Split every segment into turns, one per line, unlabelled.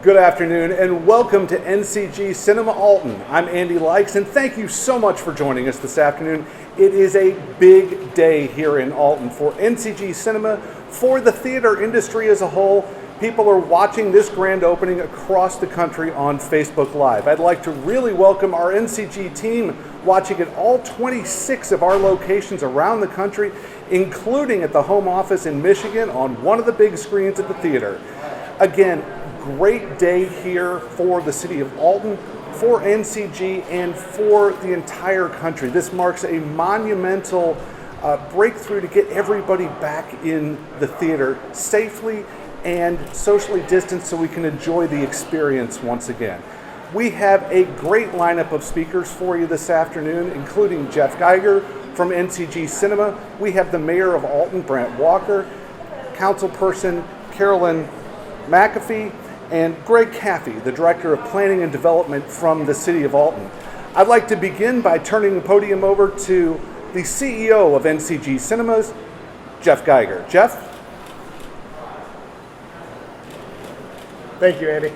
Good afternoon and welcome to NCG Cinema Alton. I'm Andy Likes and thank you so much for joining us this afternoon. It is a big day here in Alton for NCG Cinema, for the theater industry as a whole. People are watching this grand opening across the country on Facebook Live. I'd like to really welcome our NCG team watching at all 26 of our locations around the country, including at the home office in Michigan on one of the big screens at the theater. Again, great day here for the city of Alton, for NCG, and for the entire country. This marks a monumental breakthrough to get everybody back in the theater safely and socially distanced so we can enjoy the experience once again. We have a great lineup of speakers for you this afternoon, including Jeff Geiger from NCG Cinema. We have the mayor of Alton, Brent Walker, councilperson Carolyn McAfee, and Greg Caffey, the Director of Planning and Development from the City of Alton. I'd like to begin by turning the podium over to the CEO of NCG Cinemas, Jeff Geiger. Jeff?
Thank you, Andy.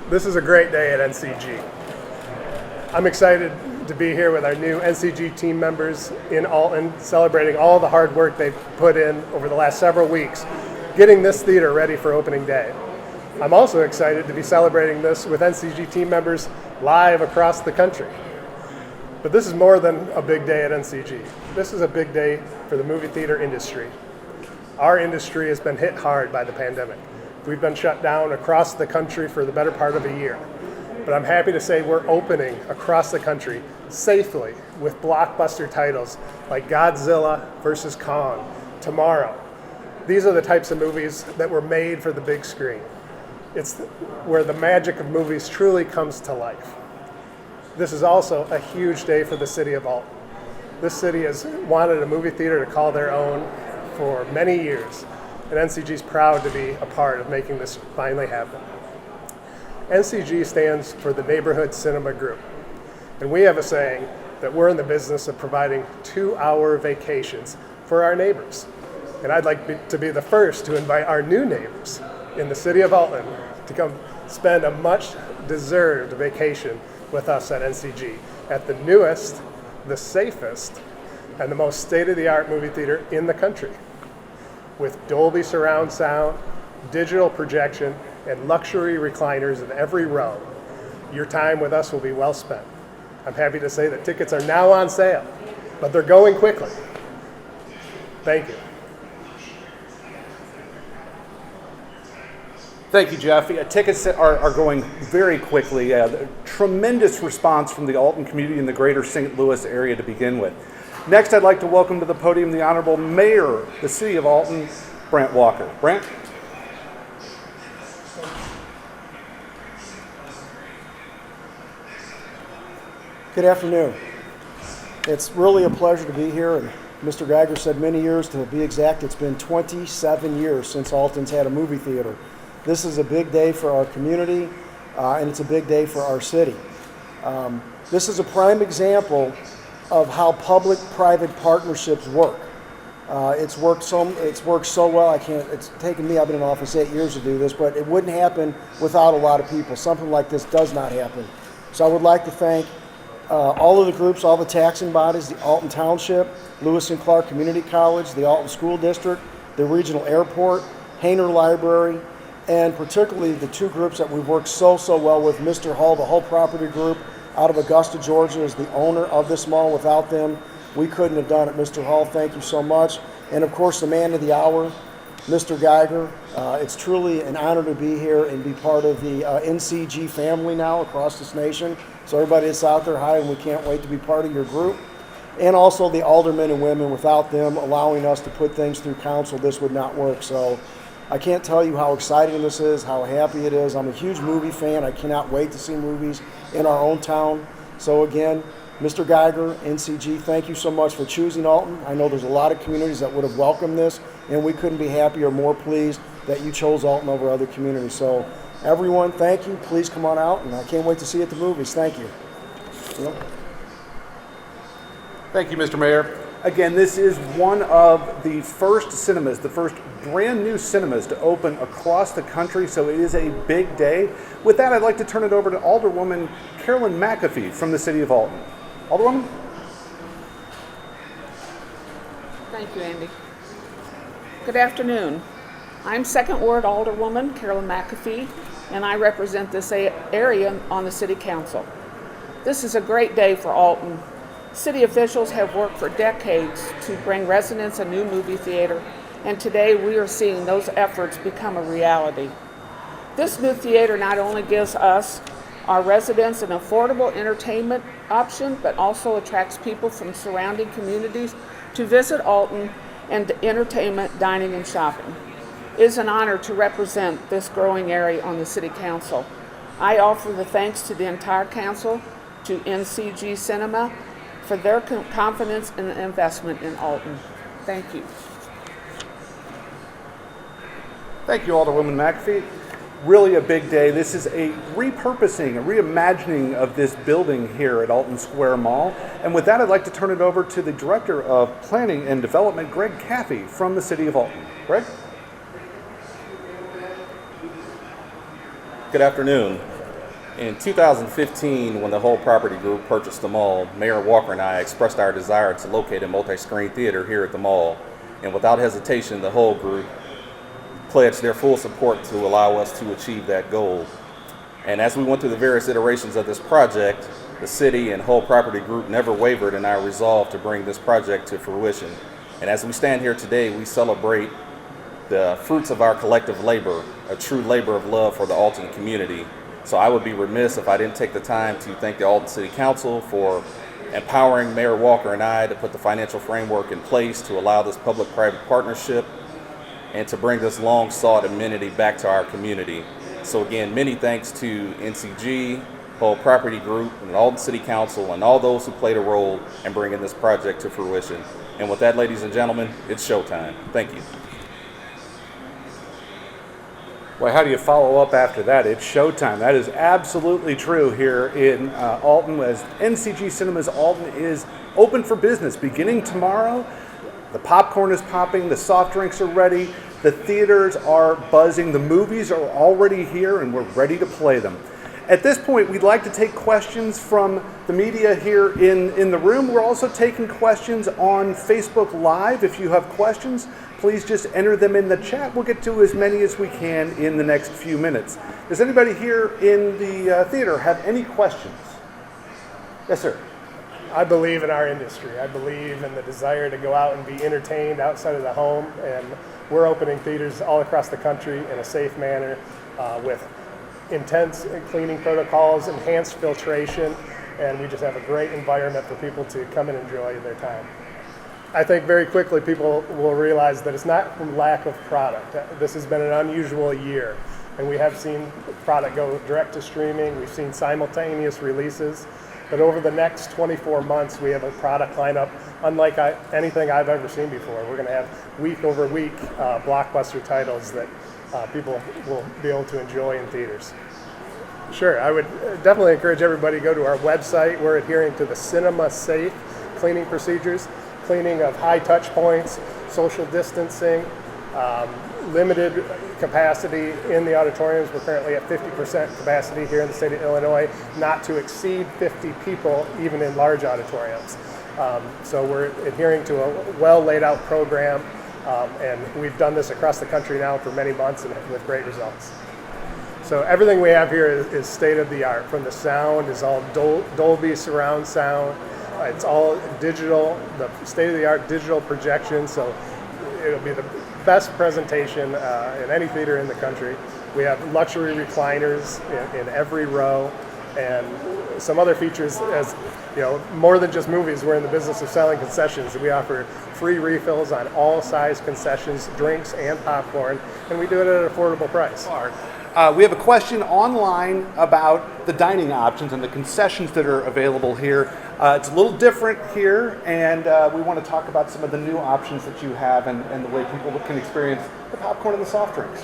This is a great day at NCG. I'm excited to be here with our new NCG team members in Alton, celebrating all the hard work they've put in over the last several weeks, getting this theater ready for opening day. I'm also excited to be celebrating this with NCG team members live across the country. But this is more than a big day at NCG. This is a big day for the movie theater industry. Our industry has been hit hard by the pandemic. We've been shut down across the country for the better part of a year. But I'm happy to say we're opening across the country safely with blockbuster titles like Godzilla vs. Kong, Tomorrow. These are the types of movies that were made for the big screen. It's where the magic of movies truly comes to life. This is also a huge day for the city of Alton. This city has wanted a movie theater to call their own for many years, and NCG is proud to be a part of making this finally happen. NCG stands for the Neighborhood Cinema Group, and we have a saying that we're in the business of providing 2-hour vacations for our neighbors. And I'd like to be the first to invite our new neighbors in the city of Alton to come spend a much-deserved vacation with us at NCG at the newest, the safest, and the most state-of-the-art movie theater in the country. With Dolby surround sound, digital projection, and luxury recliners in every row, your time with us will be well spent. I'm happy to say that tickets are now on sale, but they're going quickly. Thank you.
Thank you, Jeff. Tickets are going very quickly. Tremendous response from the Alton community in the greater St. Louis area to begin with. Next, I'd like to welcome to the podium the Honorable Mayor of the City of Alton, Brent Walker. Brent?
Good afternoon. It's really a pleasure to be here, and Mr. Geiger said many years. To be exact, it's been 27 years since Alton's had a movie theater. This is a big day for our community, and it's a big day for our city. This is a prime example of how public-private partnerships work. It's worked so well. It's taken me, I've been in office 8 years to do this, but it wouldn't happen without a lot of people. Something like this does not happen. So I would like to thank all of the groups, all the taxing bodies, the Alton Township, Lewis and Clark Community College, the Alton School District, the Regional Airport, Hainer Library, and particularly the two groups that we've worked so well with. Mr. Hall, the Hull Property Group out of Augusta, Georgia, is the owner of this mall. Without them, we couldn't have done it. Mr. Hall, thank you so much. And of course, the man of the hour, Mr. Geiger. It's truly an honor to be here and be part of the NCG family now across this nation. So everybody that's out there, hi, and we can't wait to be part of your group. And also the aldermen and women. Without them allowing us to put things through council, this would not work. So I can't tell you how exciting this is, how happy it is. I'm a huge movie fan. I cannot wait to see movies in our own town. So again, Mr. Geiger, NCG, thank you so much for choosing Alton. I know there's a lot of communities that would have welcomed this, and we couldn't be happier or more pleased that you chose Alton over other communities. So everyone, thank you. Please come on out, and I can't wait to see you at the movies. Thank you.
Thank you, Mr. Mayor. Again, this is one of the first cinemas, the first brand new cinemas to open across the country, so it is a big day. With that, I'd like to turn it over to Alderwoman Carolyn McAfee from the City of Alton. Alderwoman?
Thank you, Andy. Good afternoon. I'm Second Ward Alderwoman Carolyn McAfee, and I represent this area on the City Council. This is a great day for Alton. City officials have worked for decades to bring residents a new movie theater, and today we are seeing those efforts become a reality. This new theater not only gives us, our residents, an affordable entertainment option, but also attracts people from surrounding communities to visit Alton and entertainment, dining, and shopping. It is an honor to represent this growing area on the City Council. I offer the thanks to the entire council, to NCG Cinema, for their confidence and investment in Alton. Thank you.
Thank you, Alderwoman McAfee. Really a big day. This is a repurposing, a reimagining of this building here at Alton Square Mall. And with that, I'd like to turn it over to the Director of Planning and Development, Greg Caffey from the City of Alton. Greg?
Good afternoon. In 2015, when the whole property group purchased the mall, Mayor Walker and I expressed our desire to locate a multi-screen theater here at the mall. And without hesitation, the whole group pledged their full support to allow us to achieve that goal. And as we went through the various iterations of this project, the city and whole property group never wavered in our resolve to bring this project to fruition. And as we stand here today, we celebrate the fruits of our collective labor, a true labor of love for the Alton community. So I would be remiss if I didn't take the time to thank the Alton City Council for empowering Mayor Walker and I to put the financial framework in place to allow this public-private partnership and to bring this long-sought amenity back to our community. So again, many thanks to NCG, whole property group, and Alton City Council, and all those who played a role in bringing this project to fruition. And with that, ladies and gentlemen, it's showtime. Thank you.
Well, how do you follow up after that? It's showtime. That is absolutely true here in Alton, as NCG Cinemas Alton is open for business beginning tomorrow. The popcorn is popping, the soft drinks are ready, the theaters are buzzing, the movies are already here, and we're ready to play them. At this point, we'd like to take questions from the media here in the room. We're also taking questions on Facebook Live. If you have questions, please just enter them in the chat. We'll get to as many as we can in the next few minutes. Does anybody here in the theater have any questions? Yes, sir.
I believe in our industry. I believe in the desire to go out and be entertained outside of the home, and we're opening theaters all across the country in a safe manner with intense cleaning protocols, enhanced filtration, and we just have a great environment for people to come and enjoy their time. I think very quickly people will realize that it's not from lack of product. This has been an unusual year, and we have seen product go direct to streaming. We've seen simultaneous releases, but over the next 24 months, we have a product lineup unlike anything I've ever seen before. We're going to have week over week blockbuster titles that people will be able to enjoy in theaters. Sure, I would definitely encourage everybody to go to our website. We're adhering to the cinema safe cleaning procedures, cleaning of high touch points, social distancing, limited capacity in the auditoriums. We're currently at 50% capacity here in the state of Illinois, not to exceed 50 people even in large auditoriums. So we're adhering to a well laid out program, and we've done this across the country now for many months and with great results. So everything we have here is state of the art. From the sound is all Dolby surround sound. It's all digital, the state of the art digital projection. So it'll be the best presentation in any theater in the country. We have luxury recliners in every row, and some other features, as you know, more than just movies. We're in the business of selling concessions. We offer free refills on all size concessions, drinks and popcorn, and we do it at an affordable price.
We have a question online about the dining options and the concessions that are available here. It's a little different here, and we want to talk about some of the new options that you have and the way people can experience the popcorn and the soft drinks.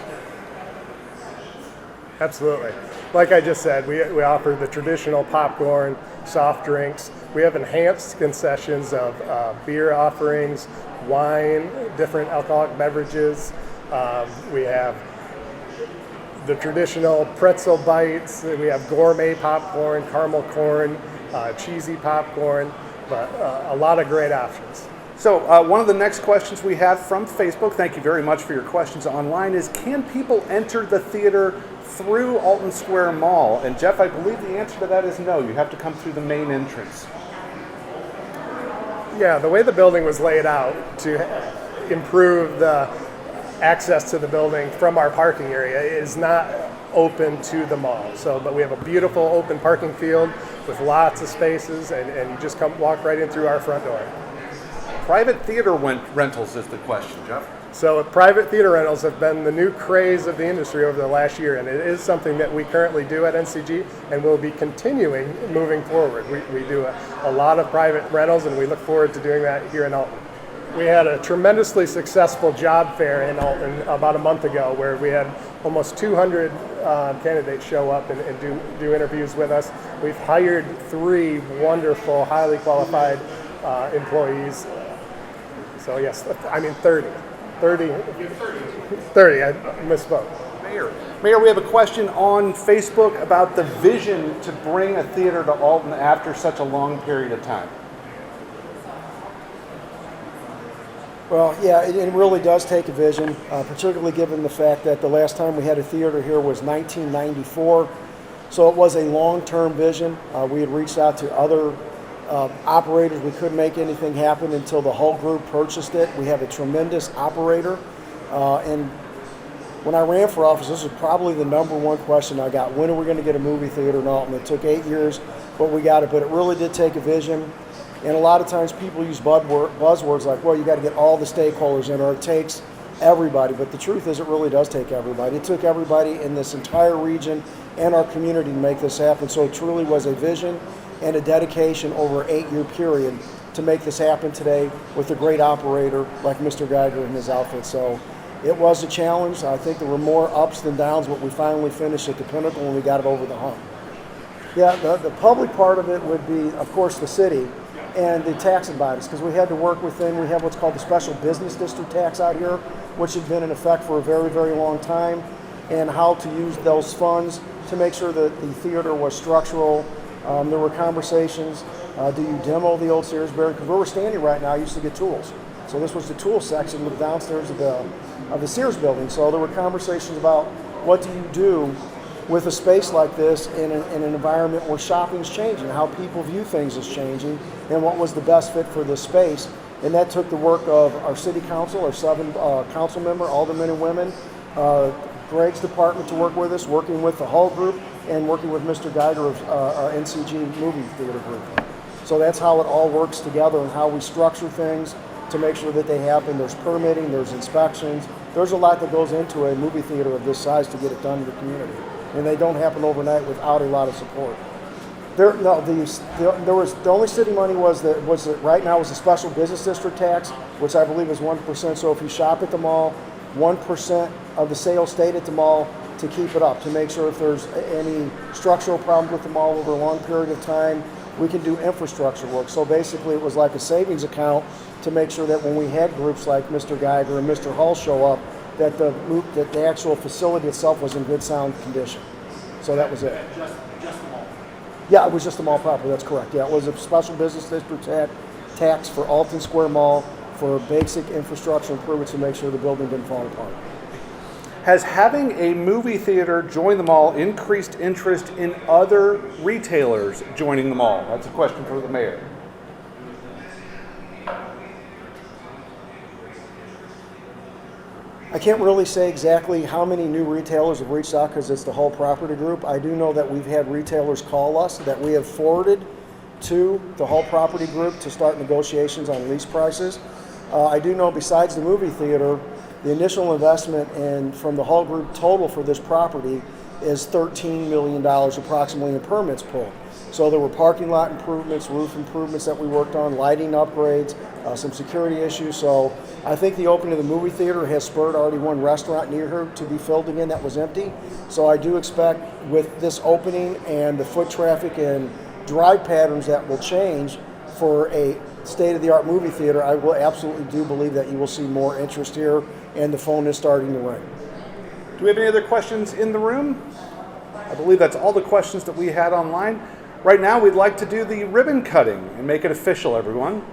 Absolutely. Like I just said, we offer the traditional popcorn, soft drinks. We have enhanced concessions of beer offerings, wine, different alcoholic beverages. We have the traditional pretzel bites. We have gourmet popcorn, caramel corn, cheesy popcorn, but a lot of great options.
So one of the next questions we have from Facebook, thank you very much for your questions online, is can people enter the theater through Alton Square Mall? And Jeff, I believe the answer to that is no. You have to come through the main entrance.
Yeah, the way the building was laid out to improve the access to the building from our parking area is not open to the mall. But we have a beautiful open parking field with lots of spaces, and you just walk right in through our front door.
Private theater rentals is the question, Jeff.
So private theater rentals have been the new craze of the industry over the last year, and it is something that we currently do at NCG and will be continuing moving forward. We do a lot of private rentals, and we look forward to doing that here in Alton. We had a tremendously successful job fair in Alton about a month ago where we had almost 200 candidates show up and do interviews with us. We've hired 3 wonderful, highly qualified employees. So yes, I mean 30. 30, I misspoke.
Mayor, we have a question on Facebook about the vision to bring a theater to Alton after such a long period of time.
Well, yeah, it really does take a vision, particularly given the fact that the last time we had a theater here was 1994. So it was a long-term vision. We had reached out to other operators. We couldn't make anything happen until the Hull Group purchased it. We have a tremendous operator. And when I ran for office, this was probably the number one question I got. When are we going to get a movie theater in Alton? It took 8 years, but we got it. But it really did take a vision. And a lot of times people use buzzwords like, well, you got to get all the stakeholders in, or it takes everybody. But the truth is it really does take everybody. It took everybody in this entire region and our community to make this happen. So it truly was a vision and a dedication over an 8-year period to make this happen today with a great operator like Mr. Geiger and his outfit. So it was a challenge. I think there were more ups than downs, but we finally finished at the pinnacle and we got it over the hump. Yeah, the public part of it would be, of course, the city and the taxing bodies, because we had to work within, we have what's called the special business district tax out here, which had been in effect for a very, very long time, and how to use those funds to make sure that the theater was structural. There were conversations, do you demo the old Sears building? Because where we're standing right now used to get tools. So this was the tool section with downstairs of the Sears building. So there were conversations about what do you do with a space like this in an environment where shopping's changing, how people view things is changing, and what was the best fit for this space. And that took the work of our city council, our 7 council member, aldermen and women, Greg's department to work with us, working with the Hull Group, and working with Mr. Geiger of NCG Movie Theater Group. So that's how it all works together and how we structure things to make sure that they happen. There's permitting, there's inspections. There's a lot that goes into a movie theater of this size to get it done in the community. And they don't happen overnight without a lot of support. The only city money was right now was the special business district tax, which I believe is 1%. So if you shop at the mall, 1% of the sales stayed at the mall to keep it up, to make sure if there's any structural problems with the mall over a long period of time, we can do infrastructure work. So basically it was like a savings account to make sure that when we had groups like Mr. Geiger and Mr. Hull show up, that the actual facility itself was in good sound condition. So that was it.
Just the mall.
Yeah, it was just the mall property, that's correct. Yeah, it was a special business district tax for Alton Square Mall for basic infrastructure improvements to make sure the building didn't fall apart.
Has having a movie theater join the mall increased interest in other retailers joining the mall? That's a question for the mayor.
I can't really say exactly how many new retailers have reached out because it's the whole property group. I do know that we've had retailers call us that we have forwarded to the whole property group to start negotiations on lease prices. I do know besides the movie theater, the initial investment from the Hull Group total for this property is $13 million approximately in permits pulled. So there were parking lot improvements, roof improvements that we worked on, lighting upgrades, some security issues. So I think the opening of the movie theater has spurred already one restaurant near here to be filled again that was empty. So I do expect with this opening and the foot traffic and drive patterns that will change for a state-of-the-art movie theater, I will absolutely do believe that you will see more interest here, and the phone is starting to ring.
Do we have any other questions in the room? I believe that's all the questions that we had online. Right now, we'd like to do the ribbon cutting and make it official, everyone.